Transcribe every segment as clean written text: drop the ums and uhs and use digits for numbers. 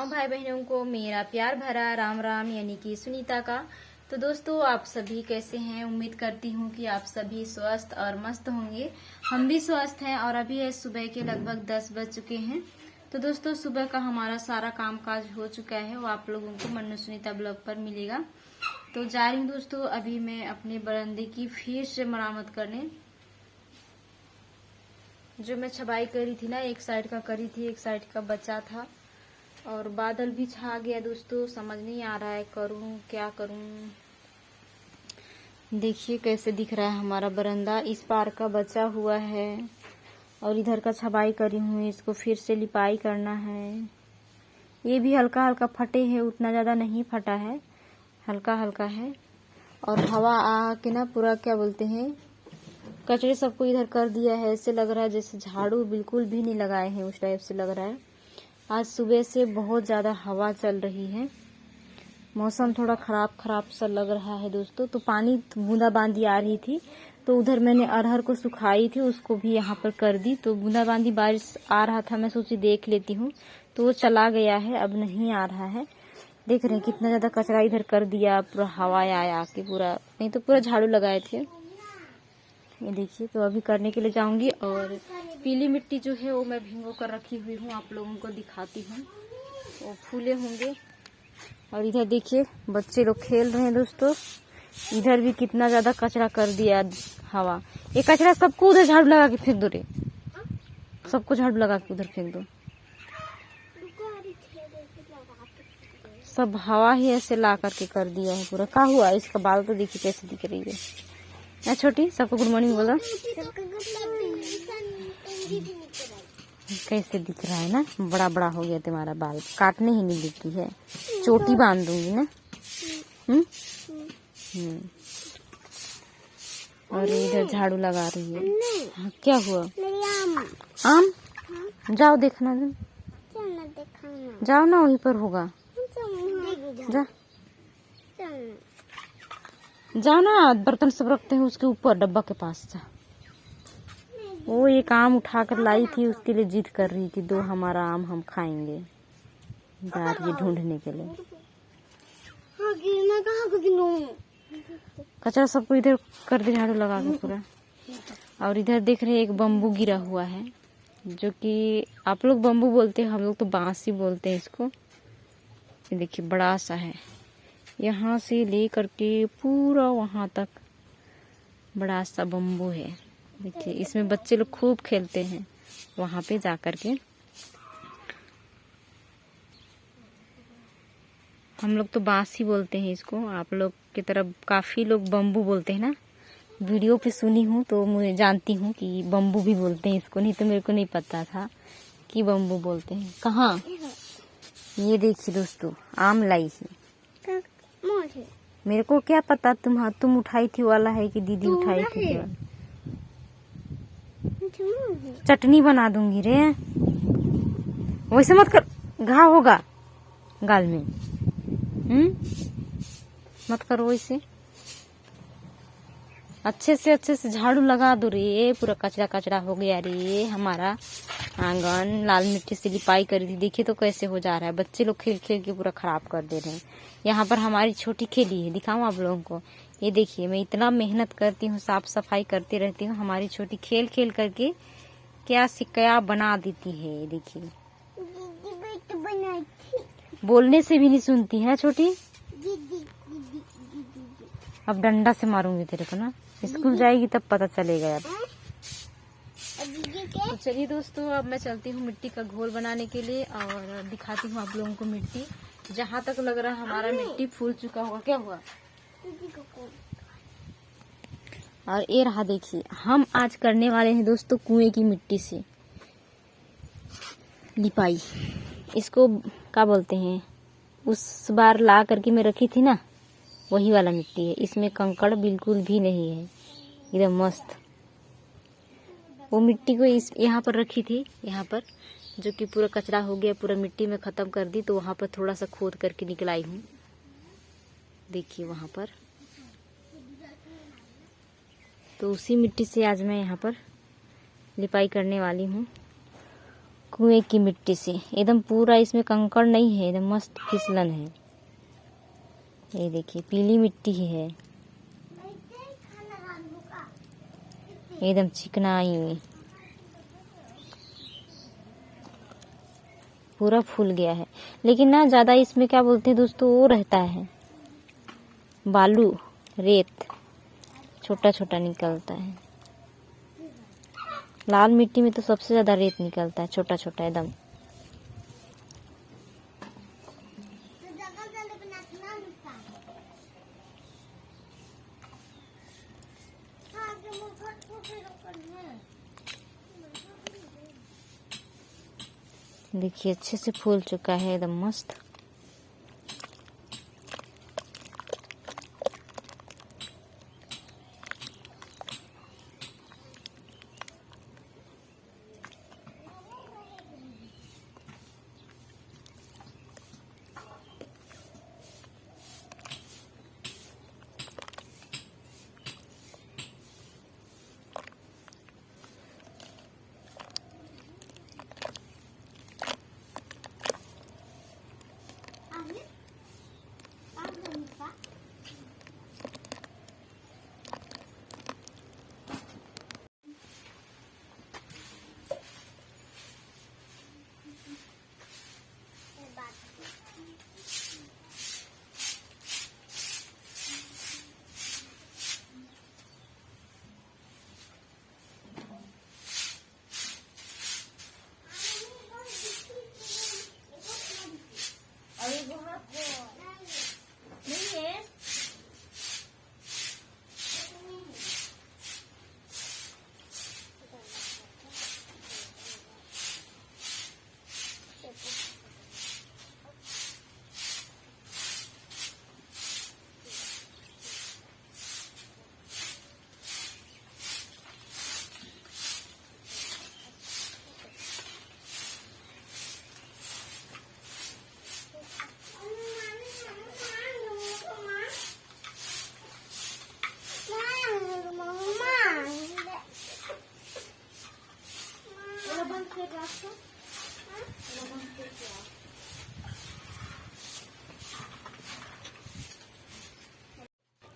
गांव भाई बहनों को मेरा प्यार भरा राम राम, यानी कि सुनीता का। तो दोस्तों, आप सभी कैसे हैं? उम्मीद करती हूँ कि आप सभी स्वस्थ और मस्त होंगे। हम भी स्वस्थ हैं और अभी है सुबह के लगभग 10 बज चुके हैं। तो दोस्तों, सुबह का हमारा सारा कामकाज हो चुका है, वो आप लोगों को मन्नू सुनीता ब्लॉग पर मिलेगा। तो जा रही हूँ दोस्तों, अभी मैं अपने बरामदे की फिर से मरम्मत करने। जो मैं छबाई करी थी ना, एक साइड का करी थी, एक साइड का बचा था, और बादल भी छा गया दोस्तों। समझ नहीं आ रहा है करूं क्या करूं। देखिए कैसे दिख रहा है हमारा बरामदा, इस पार का बचा हुआ है और इधर का छबाई करी हूँ, इसको फिर से लिपाई करना है। ये भी हल्का हल्का फटे है, उतना ज्यादा नहीं फटा है, हल्का हल्का है। और हवा आ के ना पूरा क्या बोलते हैं, कचरे सबको इधर कर दिया है। ऐसे लग रहा है जैसे झाड़ू बिल्कुल भी नहीं लगाए हैं, उस टाइप से लग रहा है। आज सुबह से बहुत ज़्यादा हवा चल रही है, मौसम थोड़ा खराब सा लग रहा है दोस्तों। तो पानी बूंदाबांदी आ रही थी, तो उधर मैंने अरहर को सुखाई थी, उसको भी यहाँ पर कर दी। तो बूंदाबांदी बारिश आ रहा था, मैं सोची देख लेती हूँ, तो वो चला गया है, अब नहीं आ रहा है। देख रहे हैं कितना ज़्यादा कचरा इधर कर दिया, पूरा हवा आया के पूरा, नहीं तो पूरा झाड़ू लगाए थे। ये देखिए, तो अभी करने के लिए जाऊंगी। और पीली मिट्टी जो है वो मैं भिगो कर रखी हुई हूँ, आप लोगों को दिखाती हूँ। वो फूले होंगे। और इधर देखिए बच्चे लोग खेल रहे हैं दोस्तों। इधर भी कितना ज्यादा कचरा कर दिया हवा। ये कचरा सबको उधर झाड़ू लगा के फेंक दो रे, सबको झाड़ू लगा के उधर फेंक दो। सब हवा ही ऐसे ला करके कर दिया है पूरा। क्या हुआ? इसका बाल तो देखिए कैसे दिख रही है। छोटी, सबको गुड मॉर्निंग बोलो। कैसे दिख रहा है ना, बड़ा बड़ा हो गया तुम्हारा बाल, काटने ही नहीं देती है, चोटी बांध दूंगी ना। और इधर झाड़ू लगा रही है। हाँ, क्या हुआ? आम जाओ देखना, जाओ ना, वहीं पर होगा, जा जाओ ना, बर्तन सब रखते हैं उसके ऊपर डब्बा के पास। जा, वो एक आम उठा कर लाई थी, उसके लिए जिद कर रही थी, दो हमारा आम हम खाएंगे। जा रही है ढूंढने के लिए। कचरा सबको इधर कर दे झाड़ू लगा के पूरा। और इधर देख रहे हैं एक बम्बू गिरा हुआ है, जो कि आप लोग बम्बू बोलते हैं, हम लोग तो बांस ही बोलते हैं इसको। ये देखिए बड़ा सा है, यहाँ से ले करके पूरा वहां तक बड़ा सा बम्बू है। देखिए इसमें बच्चे लोग खूब खेलते हैं वहां पे जा करके। हम लोग तो बांस ही बोलते हैं इसको, आप लोग की तरफ काफी लोग बम्बू बोलते हैं ना। वीडियो पे सुनी हूँ तो मुझे जानती हूँ कि बम्बू भी बोलते हैं इसको, नहीं तो मेरे को नहीं पता था कि बम्बू बोलते हैं। कहाँ? ये देखिए दोस्तों, आम लाई है। मेरे को क्या पता तुम उठाई थी वाला है कि दीदी उठाई थी। चटनी बना दूंगी रे, वैसे मत कर, घाव होगा गाल में। मत करो वैसे, अच्छे से झाड़ू लगा दो रे। पूरा कचरा कचरा हो गया रे हमारा आंगन। लाल मिट्टी से लिपाई करी थी, देखिए तो कैसे हो जा रहा है। बच्चे लोग खेल खेल के पूरा खराब कर दे रहे हैं। यहाँ पर हमारी छोटी खेली है, दिखाऊं आप लोगों को। ये देखिए, मैं इतना मेहनत करती हूँ, साफ सफाई करती रहती हूँ, हमारी छोटी खेल खेल करके क्या सिक्का बना देती है। ये देखिए, बोलने से भी नहीं सुनती है छोटी। अब डंडा से मारूंगी तेरे को ना, स्कूल जाएगी तब पता चलेगा। अब तो चलिए दोस्तों, अब मैं चलती हूँ मिट्टी का घोल बनाने के लिए, और दिखाती हूँ आप लोगों को मिट्टी। जहाँ तक लग रहा है हमारा मिट्टी फूल चुका होगा। क्या हुआ? और ये रहा, देखिए हम आज करने वाले हैं दोस्तों कुएं की मिट्टी से लिपाई। इसको क्या बोलते हैं, उस बार ला करके मैं रखी थी ना, वही वाला मिट्टी है। इसमें कंकड़ बिल्कुल भी नहीं है, एकदम मस्त। वो मिट्टी को इस यहाँ पर रखी थी, यहाँ पर जो कि पूरा कचरा हो गया, पूरा मिट्टी में ख़त्म कर दी, तो वहाँ पर थोड़ा सा खोद करके निकलाई हूँ। देखिए वहाँ पर, तो उसी मिट्टी से आज मैं यहाँ पर लिपाई करने वाली हूँ। कुएं की मिट्टी से। एकदम पूरा इसमें कंकड़ नहीं है, एकदम मस्त फिसलन है। ये देखिए पीली मिट्टी ही है, एकदम चिकनाई हुई, पूरा फूल गया है। लेकिन ना ज़्यादा इसमें क्या बोलते हैं दोस्तों, वो रहता है बालू, रेत छोटा छोटा निकलता है। लाल मिट्टी में तो सबसे ज़्यादा रेत निकलता है, छोटा छोटा एकदम। देखिए अच्छे से फूल चुका है, एकदम मस्त।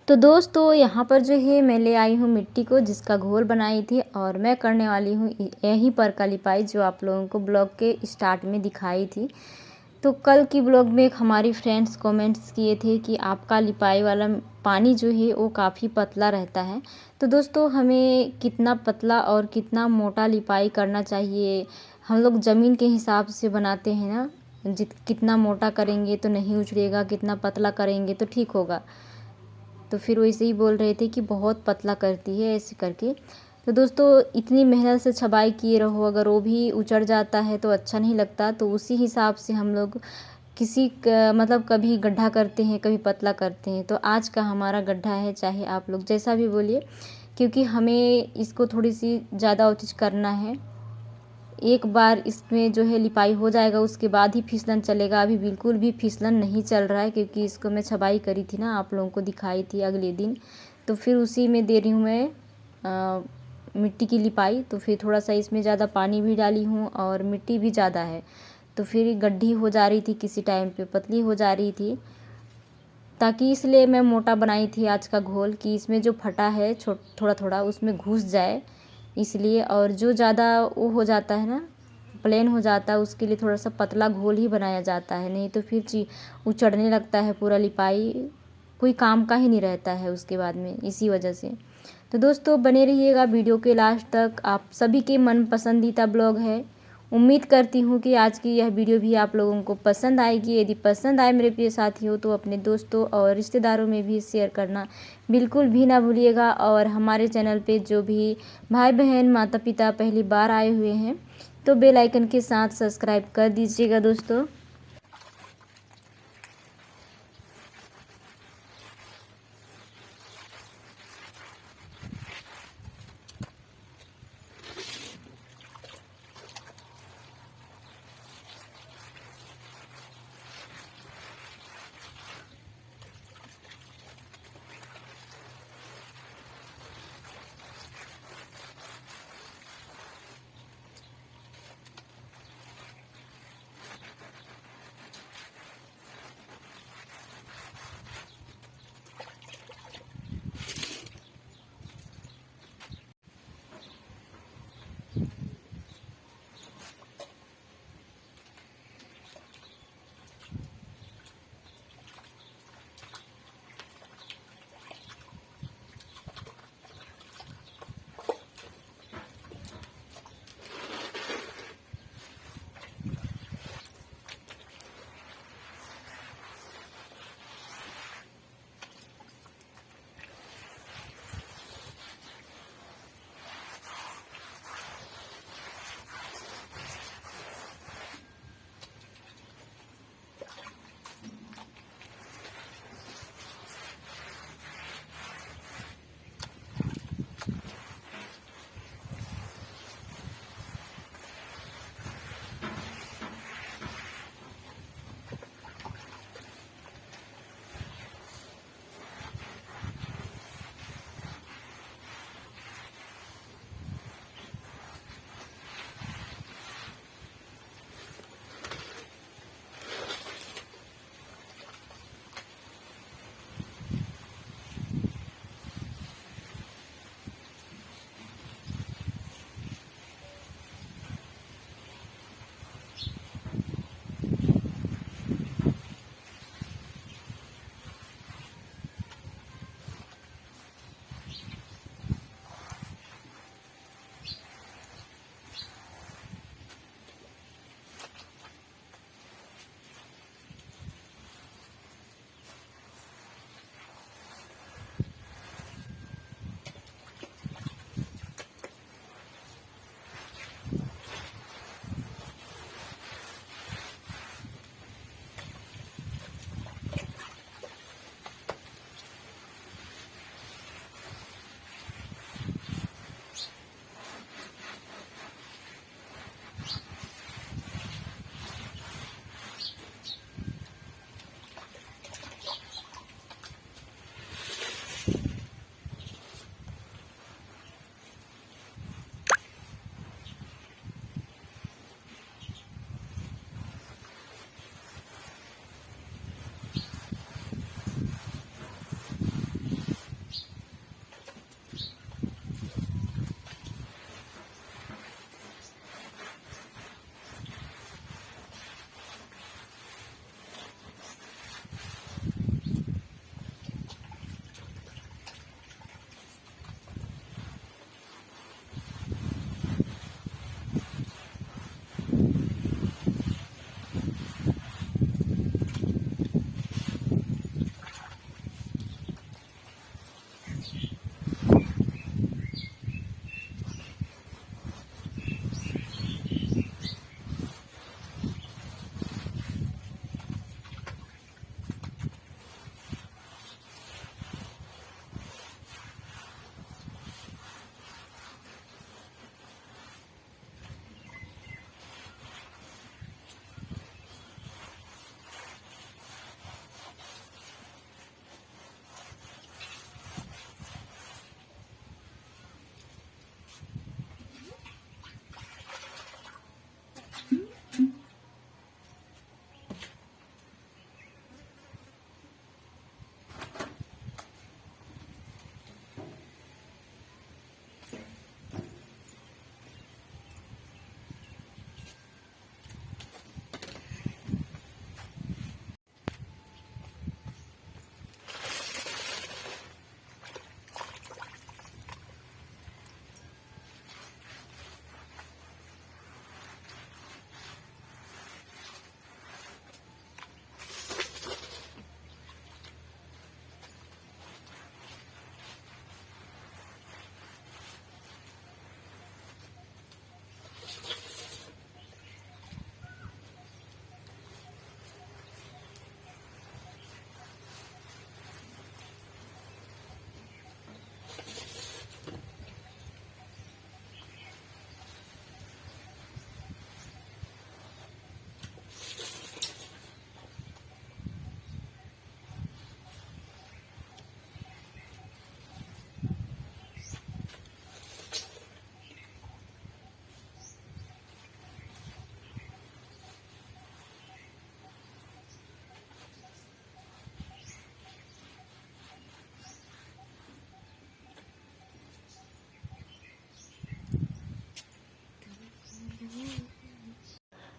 तो दोस्तों यहाँ पर जो है मैं ले आई हूँ मिट्टी को, जिसका घोल बनाई थी, और मैं करने वाली हूँ यहीं पर का लिपाई, जो आप लोगों को ब्लॉग के स्टार्ट में दिखाई थी। तो कल की ब्लॉग में हमारी फ्रेंड्स कमेंट्स किए थे कि आपका लिपाई वाला पानी जो है वो काफ़ी पतला रहता है। तो दोस्तों हमें कितना पतला और कितना मोटा लिपाई करना चाहिए, हम लोग ज़मीन के हिसाब से बनाते हैं ना, कितना मोटा करेंगे तो नहीं उछड़ेगा, कितना पतला करेंगे तो ठीक होगा। तो फिर वैसे ही बोल रहे थे कि बहुत पतला करती है ऐसे करके। तो दोस्तों इतनी मेहनत से छबाई किए रहो, अगर वो भी उचड़ जाता है तो अच्छा नहीं लगता। तो उसी हिसाब से हम लोग मतलब कभी गड्ढा करते हैं, कभी पतला करते हैं। तो आज का हमारा गड्ढा है, चाहे आप लोग जैसा भी बोलिए, क्योंकि हमें इसको थोड़ी सी ज़्यादा और चीज़ करना है। एक बार इसमें जो है लिपाई हो जाएगा उसके बाद ही फिसलन चलेगा। अभी बिल्कुल भी फिसलन नहीं चल रहा है, क्योंकि इसको मैं छबाई करी थी ना, आप लोगों को दिखाई थी अगले दिन। तो फिर उसी में दे रही हूँ मैं मिट्टी की लिपाई। तो फिर थोड़ा सा इसमें ज़्यादा पानी भी डाली हूँ और मिट्टी भी ज़्यादा है, तो फिर गड्ढी हो जा रही थी, किसी टाइम पे पतली हो जा रही थी। ताकि इसलिए मैं मोटा बनाई थी आज का घोल, कि इसमें जो फटा है थोड़ा थोड़ा उसमें घुस जाए इसलिए। और जो ज़्यादा वो हो जाता है ना, प्लेन हो जाता है, उसके लिए थोड़ा सा पतला घोल ही बनाया जाता है, नहीं तो फिर उचड़ने लगता है पूरा लिपाई, कोई काम का ही नहीं रहता है उसके बाद में, इसी वजह से। तो दोस्तों बने रहिएगा वीडियो के लास्ट तक, आप सभी के मन पसंदीदा ब्लॉग है। उम्मीद करती हूँ कि आज की यह वीडियो भी आप लोगों को पसंद आएगी। यदि पसंद आए मेरे प्रिय साथियों, तो अपने दोस्तों और रिश्तेदारों में भी शेयर करना बिल्कुल भी ना भूलिएगा। और हमारे चैनल पे जो भी भाई बहन माता पिता पहली बार आए हुए हैं, तो बेल आइकन के साथ सब्सक्राइब कर दीजिएगा दोस्तों।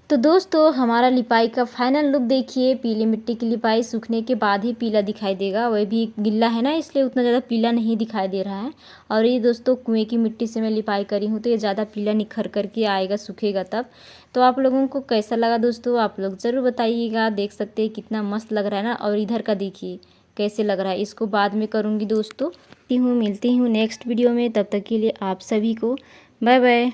तो दोस्तों हमारा लिपाई का फाइनल लुक देखिए। पीली मिट्टी की लिपाई सूखने के बाद ही पीला दिखाई देगा, वह भी गिल्ला है ना इसलिए उतना ज़्यादा पीला नहीं दिखाई दे रहा है। और ये दोस्तों कुएं की मिट्टी से मैं लिपाई करी हूँ तो ये ज़्यादा पीला निखर करके आएगा सूखेगा तब। तो आप लोगों को कैसा लगा दोस्तों, आप लोग ज़रूर बताइएगा। देख सकते हैं कितना मस्त लग रहा है ना। और इधर का देखिए कैसे लग रहा है, इसको बाद में करूँगी दोस्तों। मिलती हूँ नेक्स्ट वीडियो में, तब तक के लिए आप सभी को बाय बाय।